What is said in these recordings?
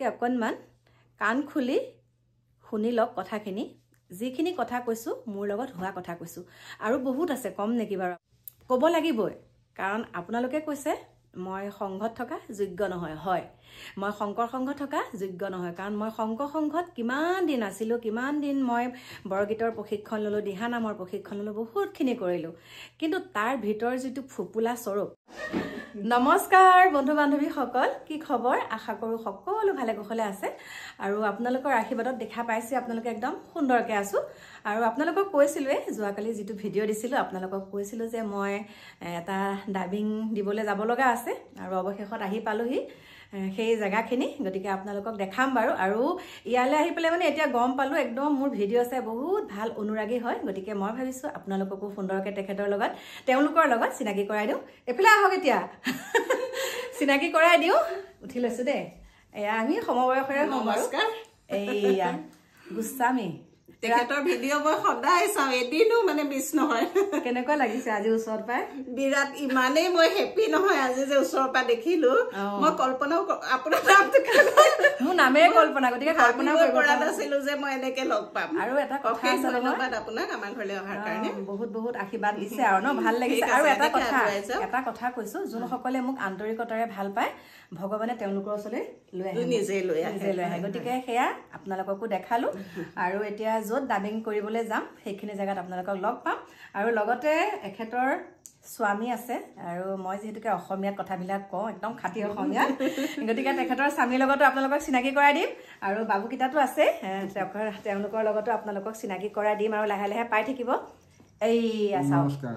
অকণমান কাণ খুলি শুনি লওক কথাখিনি যিখিনি কথা কৈছো মোৰ লগত হোৱা কথা কৈছো আৰু বহুত আছে কম নেকি বাৰু ক'ব লাগিবই কাৰণ আপোনালোকে কৈছে মই সংঘত থকা যোগ্য নহয় হয় মই শংকৰ সংঘ থকা যোগ্য নহয় কাৰণ মই শংকৰ সংঘত কিমান দিন আছিলো কিমান দিন মই বৰগীতৰ প্ৰশিক্ষণ ললো দিহা নামৰ প্ৰশিক্ষণ ললো বহুতখিনি কৰিলো কিন্তু তাৰ ভিতৰ যেটো ফুপুলা স্বৰূপ নমস্কাৰ বন্ধু বান্ধৱী সকল কি খবৰ আশা কৰো সকলো ভালে কুশলে আছে আৰু আপোনালোকৰ আশীৰ্বাদত দেখা পাইছে আপোনালোকে একদম সুন্দৰকে আছো আৰু আপোনালোকক কৈছিলৱে যোৱাকালি যেটো ভিডিও দিছিলো আপোনালোকক কৈছিলো যে মই এটা ডাবিং দিবলৈ যাব লগা আছে আৰু অৱশেষত আহি পালোহি সেই জায়গাখিনি গতিকে আপোনালোকক দেখাম বাৰু আৰু ইয়ালে আহি পেলে মানে এতিয়া গম পালো একদম মোৰ ভিডিও চাই বহুত ভাল অনুৰাগী হয় গতিকে মই ভাবিছো আপোনালোককো সুন্দৰকে তেখেতৰ লগত তেওঁলোকৰ লগত চিনাকি কৰাই দিও এফালে আহক এতিয়া চিনাকি কৰাই দিও উঠি লৈছো দে এয়া আমি সমবয়সৰে নমস্কাৰ এইয়া গুস্তামী তেখেতৰ ভিডিও মই সদায় চাও এদিনো মানে মিছ নহয় কেনেকুৱা লাগিছে আজি ওচৰত পাই বিৰাট ইমানেই মই হেপি নহয় আজি যে ওচৰৰ পৰা দেখিলো মই কল্পনা আপোনাৰ নামটো মোৰ নামে কল্পনা গতিকে কল্পনা কৰিব পৰা নাছিলো যে মই এনেকে লগ পাম আৰু এটা কথা আছে ধন্যবাদ আপোনাক আমাৰ ঘৰলৈ অহাৰ কাৰণে বহুত বহুত আশীৰ্বাদ দিছে আৰু ন ভাল লাগিছে আৰু এটা কথা কৈছো যোনসকলে মোক আন্তৰিকতাৰে ভাল পায় ভগৱানে তেওঁলোকৰ ওচৰলৈ লৈ আহে নিজে লৈ আহে গতিকে সেয়া আপোনালোককো দেখালো আৰু এতিয়া য'ত ডাবিং কৰিবলৈ যাম সেইখিনি জেগাত আপোনালোকক লগ পাম আৰু লগতে এখেতৰ স্বামী আছে আৰু মই যেহেতুকে অসমীয়াত কথাবিলাক কওঁ একদম খাঁটি অসমীয়া গতিকে তেখেতৰ স্বামীৰ লগতো আপোনালোকক চিনাকি কৰাই দিম আৰু বাবুকিটাটো আছে তেওঁলোকৰ লগতো আপোনালোকক চিনাকি কৰাই দিম আৰু লাহে লাহে পাই থাকিব এই নমস্কাৰ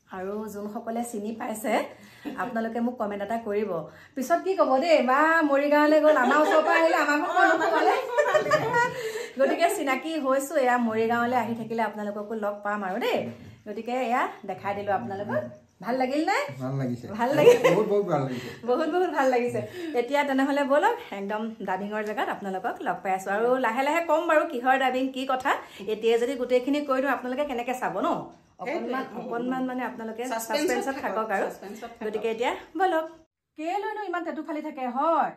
আৰু যোনসকলে চিনি পাইছে আপোনালোকে মোক কমেন্ট এটা কৰিব পিছত কি ক'ব দেই বা মৰিগাঁৱলৈ গ'ল আমাৰ ওচৰৰ পৰা আহিলে আমাকো নক'লে গতিকে চিনাকি হৈছো এয়া মৰিগাঁৱলৈ আহি থাকিলে আপোনালোককো লগ পাম আৰু দেই গতিকে এয়া দেখাই দিলো আপোনালোকক ভাল লাগিল নে ভাল লাগিছে বহুত ভাল লাগিছে এতিয়া তেনেহলে বলক একদম ডাবিঙৰ জেগাত আপোনালোকক লগ পাই আছো আৰু লাহে লাহে কম বাৰু কিহৰ ডাবিং কি কথা এতিয়া যদি গোটেইখিনি কৈ দিওঁ আপোনালোকে কেনেকে চাব ন অকণমান মানে আপোনালোকে সাসপেন্সত থাকক আৰু গতিকে এতিয়া বলক কেলৈনো ইমান টেটু ফালি থাকে হয়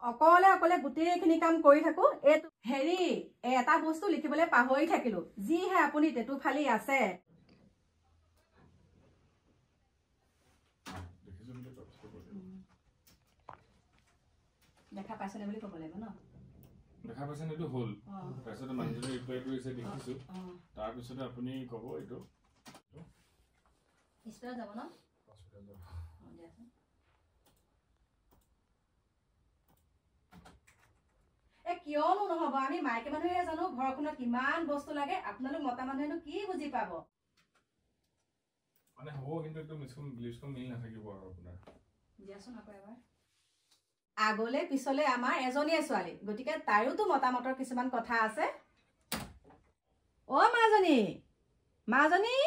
অকলে অকলে গোটেইখিনি কাম কৰি থাকো এইটো হেৰি এটা বস্তু লিখিবলৈ পাহৰি থাকিলো যিহে আপুনি টেটু ফালি আছে দেখা পাইছনে বুলি ক'ব লাগিব ন দেখা পাইছেন এইটো হল তাৰপিছত মানুহজনে ৰিপ্লাই কৰিছে দেখিছো তাৰপিছত আপুনি ক'ব এইটো হস্পিটাল যাব ন হস্পিটাল যাব কিয়নো নহব আমি মাইকী মানুহে জানো ঘৰখনত কিমান বস্তু লাগে আপোনালোক মতা মানুহেনো কি বুজি পাব মানে হ'ব কিন্তু একদম ব্লিচকম মিল নাথাকিব আৰু আপোনাৰ দিয়াচোন আকৌ এবাৰ আগলে পিছলে আমাৰ এজনীয়ে ছোৱালী গতিকে তাইৰোতো মতামতৰ কিছুমান কথা আছে অ মাজনী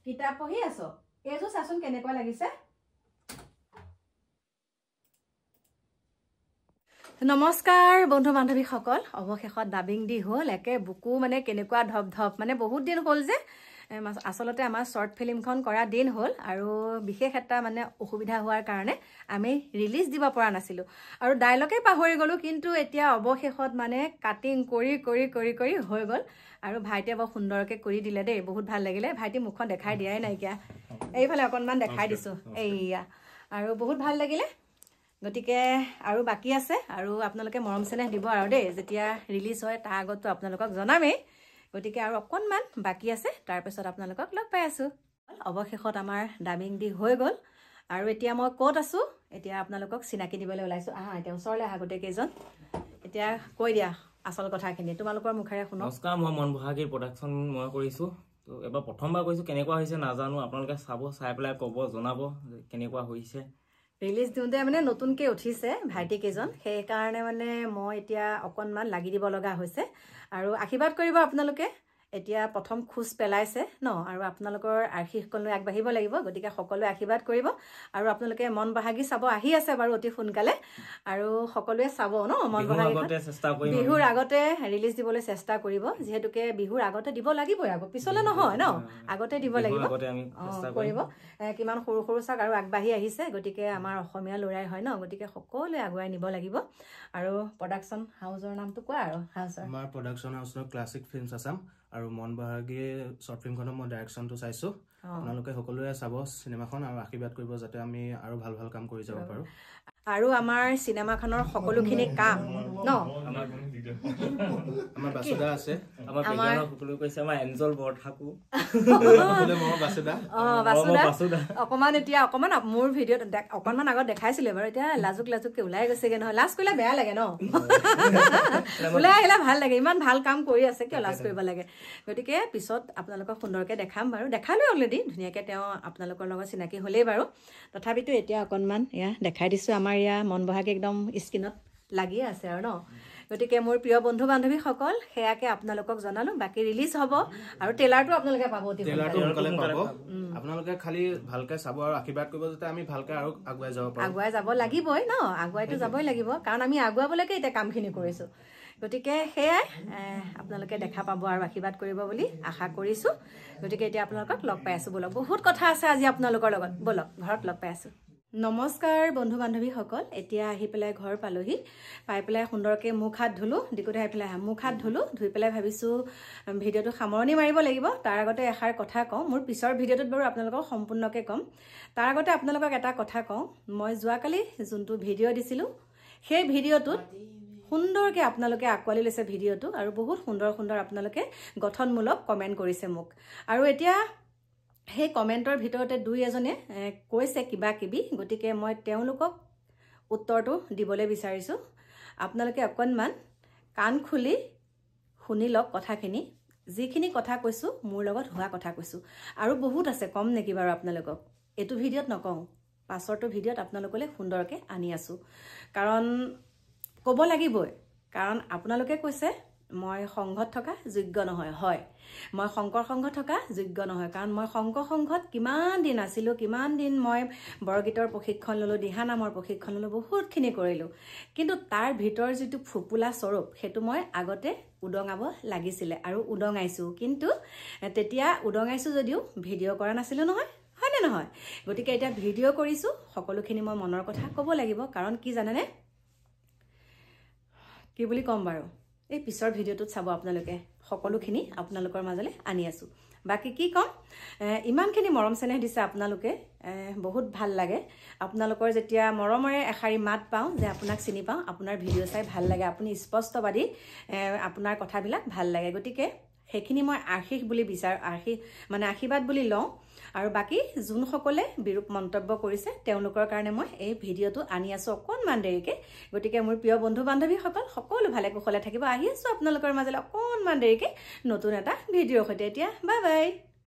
কিতাপ পঢ়ি আছো এইযোৰ চাচোন কেনেকুৱা লাগিছে নমস্কাৰ বন্ধু বান্ধৱীসকল অৱশেষত ডাবিং দি হ'ল একে বুকু মানে কেনেকুৱা ধপ ধপ মানে বহুত দিন হ'ল যে আচলতে আমাৰ শৰ্ট ফিল্মখন কৰা দিন হ'ল আৰু বিশেষ এটা মানে অসুবিধা হোৱাৰ কাৰণে আমি ৰিলিজ দিব পৰা নাছিলো আৰু ডায়লগে পাহৰি গলো কিন্তু এতিয়া অৱশেষত মানে কাটিং কৰি হৈ গ'ল আৰু ভাইটিয়ে বৰ সুন্দৰকে কৰি দিলে দেই বহুত ভাল লাগিলে ভাইটি মুখখন দেখাই দিয়াই নাইকিয়া এইফালে অকণমান দেখাই দিছো এইয়া আৰু বহুত ভাল লাগিলে গতিকে আৰু বাকি আছে আৰু আপোনালোকে মৰম চেনেহ দিব আৰু দেই যেতিয়া ৰিলিজ হয় তাৰ আগতো আপোনালোকক জনামেই গতিকে আৰু অকণমান বাকি আছে তাৰপিছত আপোনালোকক লগ পাই আছো অৱশেষত আমাৰ ডাবিং দি হৈ গ'ল আৰু এতিয়া মই ক'ত আছো এতিয়া আপোনালোকক চিনাকি দিবলৈ ওলাইছো এতিয়া ওচৰলৈ আহা গোটেই কেইজন এতিয়া কৈ দিয়া আসল কথাখিনি তোমালোকৰ মুখেৰে শুনো নমস্কাৰ মই মন বহাগীৰ প্ৰডাকশ্যন মই কৰিছো তো এবাৰ প্ৰথমবাৰ কৈছো কেনেকুৱা হৈছে নাজানো আপোনালোকে চাই পেলাই ক'ব জনাব কেনেকুৱা হৈছে ৰিলিজ দিওঁতে মানে নতুনকৈ উঠিছে ভাইটি কেইজন সেইকাৰণে মানে মই এতিয়া অকণমান লাগি দিব লগা হৈছে আৰু আশীৰ্বাদ কৰিব আপোনালোকে এতিয়া প্ৰথম খোজ পেলাইছে ন, আৰু আপোনালোকৰ আশীসকললৈ আগবাঢ়িব লাগিব। গতিকে সকলোৱে আশীৰ্বাদ কৰিব আৰু আপোনালোকে মন বাহাগি চাব আহি আছে বাৰু অতি সোনকালে, আৰু সকলোৱে চাব ন মন বাহাগি। বিহুৰ আগতে ৰিলিজ দিবলৈ চেষ্টা কৰিব, যিহেতুকে বিহুৰ আগতে দিব লাগিবই, আকৌ পিছলে নহয় ন, আগতে দিব লাগিব কৰিব। কিমান সৰু সৰু চাওক আৰু আগবাঢ়ি আহিছে। গতিকে আমাৰ অসমীয়া ল'ৰাই হয় ন, গতিকে সকলোৱে আগুৱাই নিব লাগিব। আৰু প্ৰডাকশ্যন হাউচৰ নামটো কোৱা আৰু হাউচৰ। আমাৰ প্ৰডাকশ্যন হাউচৰ ক্লাছিক ফিল্মছ আছাম, আৰু মন বাহাগী শ্বৰ্ট ফিল্মখনৰ মই ডাইৰেকশ্যনটো চাইছোঁ। আপোনালোকে সকলোৱে চাব চিনেমাখন আৰু আশীৰ্বাদ কৰিব যাতে আমি আৰু ভাল ভাল কাম কৰি যাব পাৰোঁ। আৰু আমাৰ চিনেমাখনৰ সকলোখিনি কাম ন, আমাৰ বাসুদা আছে, আমাৰ বিজ্ঞানৰ সকলো কৈছে, আমাৰ এঞ্জল বৰঠাকু, বাসুদা অকমান এতিয়া অকমান মোৰ ভিডিঅ'ত অকণমান আগত দেখাইছিলে বাৰু, এতিয়া লাজুককে ওলাই গৈছেগে নহয়। লাজ কৰিলে বেয়া লাগে ন, ওলাই আহিলে ভাল লাগে। ইমান ভাল কাম কৰি আছে, কিয় লাজ কৰিব লাগে। গতিকে পিছত আপোনালোকক সুন্দৰকে দেখাম বাৰু, দেখালোৱে অলৰেডি ধুনীয়াকে, তেওঁ আপোনালোকৰ লগত চিনাকি হ'লেই বাৰু। তথাপিতো এতিয়া অকণমান এয়া দেখাই দিছোঁ। আমাৰ এয়া মন বহাগী একদম স্ক্ৰীণত লাগিয়ে আছে আৰু ন। গতিকে মোৰ প্ৰিয় বন্ধু বান্ধৱীসকল, সেয়াকে আপোনালোকক জনালো। বাকী ৰিলিজ হ'ব আৰু ট্ৰেইলাৰটো আপোনালোকে পাব, আপোনালোকে খালি ভালকে চাব আৰু আশীৰ্বাদ কৰিব যাতে আমি ভালকে আৰু আগুৱাই যাব পাৰোঁ। আগুৱাই যাব লাগিবই ন, আগুৱাইতো যাবই লাগিব, কাৰণ আমি আগুৱাবলৈকে এতিয়া কামখিনি কৰিছোঁ। গতিকে সেয়াই আপোনালোকে দেখা পাব আৰু আশীৰ্বাদ কৰিব বুলি আশা কৰিছোঁ। গতিকে এতিয়া আপোনালোকক লগ পাই আছোঁ, ব'লক বহুত কথা আছে আজি আপোনালোকৰ লগত, ব'লক ঘৰত লগ পাই আছোঁ। নমস্কাৰ বন্ধু বান্ধৱীসকল, এতিয়া আহি পেলাই ঘৰ পালোহি। পাই পেলাই সুন্দৰকৈ মুখ হাত ধুলোঁ, দিকুতে আহি পেলাই মুখ হাত ধুলোঁ, ধুই পেলাই ভাবিছোঁ ভিডিঅ'টো সামৰণি মাৰিব লাগিব। তাৰ আগতে এষাৰ কথা কওঁ, মোৰ পিছৰ ভিডিঅ'টোত বাৰু আপোনালোকক সম্পূৰ্ণকৈ ক'ম। তাৰ আগতে আপোনালোকক এটা কথা কওঁ, মই যোৱাকালি যোনটো ভিডিঅ' দিছিলোঁ, সেই ভিডিঅ'টোত সুন্দৰকৈ আপোনালোকে আঁকোৱালি লৈছে ভিডিঅ'টো, আৰু বহুত সুন্দৰ সুন্দৰ আপোনালোকে গঠনমূলক কমেণ্ট কৰিছে মোক। আৰু এতিয়া সেই কমেণ্টৰ ভিতৰতে দুই এজনে কৈছে কিবা কিবি, গতিকে মই তেওঁলোকক উত্তৰটো দিবলৈ বিচাৰিছোঁ। আপোনালোকে অকণমান কাণ খুলি শুনি লওক কথাখিনি। যিখিনি কথা কৈছোঁ মোৰ লগত হোৱা কথা কৈছোঁ, আৰু বহুত আছে, কম নেকি বাৰু আপোনালোকক। এইটো ভিডিঅ'ত নকওঁ, পাছৰটো ভিডিঅ'ত আপোনালোকলৈ সুন্দৰকৈ আনি আছোঁ, কাৰণ ক'ব লাগিবই। কাৰণ আপোনালোকে কৈছে মই সংঘত থকা যোগ্য নহয়। হয়, মই শংকৰ সংঘত থকা যোগ্য নহয়, কাৰণ মই শংকৰ সংঘত কিমান দিন আছিলোঁ, কিমান দিন মই বৰগীতৰ প্ৰশিক্ষণ ল'লোঁ, দিহানামৰ প্ৰশিক্ষণ ল'লোঁ, বহুতখিনি কৰিলোঁ। কিন্তু তাৰ ভিতৰ যিটো ফুপুলা স্বৰূপ, সেইটো মই আগতে উদঙাব লাগিছিলে, আৰু উদঙাইছোঁ। কিন্তু তেতিয়া উদঙাইছোঁ যদিও ভিডিঅ' কৰা নাছিলোঁ নহয়, হয়নে নহয়। গতিকে এতিয়া ভিডিঅ' কৰিছোঁ, সকলোখিনি মই মনৰ কথা ক'ব লাগিব। কাৰণ কি জানেনে, কি বুলি ক'ম বাৰু, এই পিছৰ ভিডিঅ'টোত চাব আপোনালোকে, সকলোখিনি আপোনালোকৰ মাজলৈ আনি আছোঁ। বাকী কি ক'ম, ইমানখিনি মৰম চেনেহ দিছে আপোনালোকে, বহুত ভাল লাগে। আপোনালোকৰ যেতিয়া মৰমৰে এষাৰি মাত পাওঁ যে আপোনাক চিনি পাওঁ, আপোনাৰ ভিডিঅ' চাই ভাল লাগে, আপুনি স্পষ্টবাদী, আপোনাৰ কথাবিলাক ভাল লাগে। গতিকে সেইখিনি মই আশীষ বুলি আশীৰ্বাদ বুলি লওঁ। আৰু বাকী যোনসকলে বিৰূপ মন্তব্য কৰিছে তেওঁলোকৰ কাৰণে মই এই ভিডিঅ'টো আনি আছোঁ অকণমান দেৰিকৈ। গতিকে মোৰ প্ৰিয় বন্ধু বান্ধৱীসকল সকলো ভালে কুশলে থাকিব। আহি আছোঁ আপোনালোকৰ মাজলৈ অকণমান দেৰিকৈ নতুন এটা ভিডিঅ'ৰ সৈতে। এতিয়া বাই বাই।